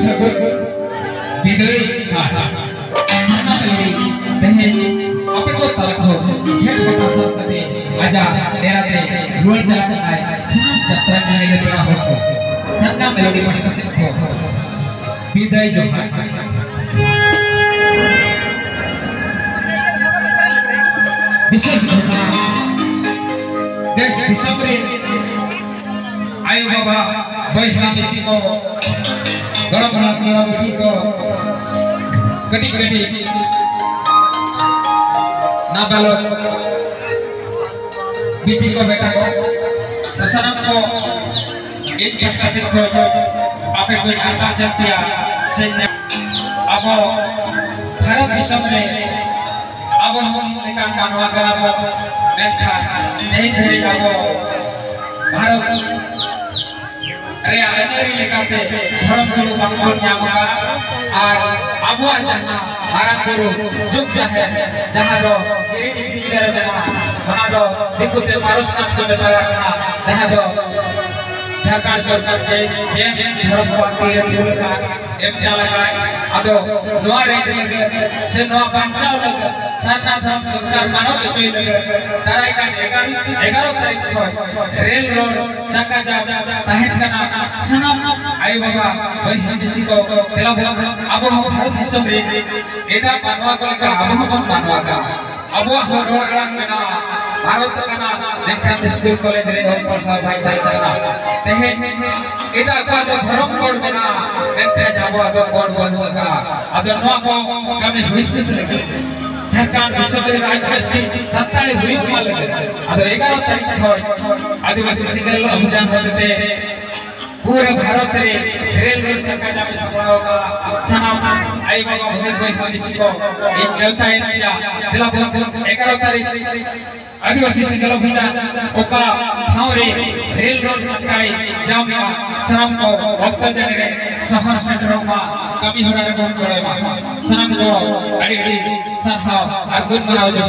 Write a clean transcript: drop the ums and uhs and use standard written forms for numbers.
सगुन विदय घाट sana melodi tehe apa ko talakho het bata sabte aja terate rual jalan ay sana jatra nile pura ho sana melodi master sikho विदय जो घाट विशेष घोषणा देश दिसंबर आयु बाबा बैहामिसी को गरम रात को कटी कटी नाबालक बेटी को बेटा को दशरथ को एक कष्ट से छोड़ आपे कोई आता से किया से अब भारत विश्व में अब हम निकाल कानवा करा वो बैठा नहीं धरे अब भारत अरे आने लेकाते धर्म गुरु मंगल न्यामका और अबुआ जहां मारा गुरु जुग जाहे जहां दो गिरी गिरी करे देना हना दो दिखुते मारुस नष्ट को देता रखना जहां दो झारखंड सरकार के जे धर्म पार्टी रे का एम चालका अदो नोआ रेज लगे से नोआ पंचाव लगे सारा धर्म सरकार मानो के चोई लगे ताराई का 11 तारीख को रेल रोड चक्का जा ताहेन कना सनम आई बाबा वही किसी को तेला अब हम भारत विश्व में एटा मानवा को का अब हम मानवा का अब हम रोड रंग में ना भारत कना लेखन स्कूल कॉलेज रे हम पढ़ा भाई चलना तेहे एटा का धर्म कोड में ना लेखा जाबो तो कोड बनवा अदर नो को कमे हुइसे लगे झारखंड विश्व राज्य सत्ताले हुई माल लगे अदर 11 तारीख को आदिवासी सिंगल अभियान होते पूरे भारत रे रेल रोड चक्का जामे सपड़ा होगा सनम आई बाबा बहुत बहुत इसी को एक देवता इंडिया दिला 11 तारीख आदिवासी सिंगल अभियान ओका ठाव रे रेल रोड चक्काई जामे सनम को भक्त जन रे शहर क्षेत्र में कमी होना रे बहुत बड़े सनम को अड़ी सरहा और गुण बनाओ जो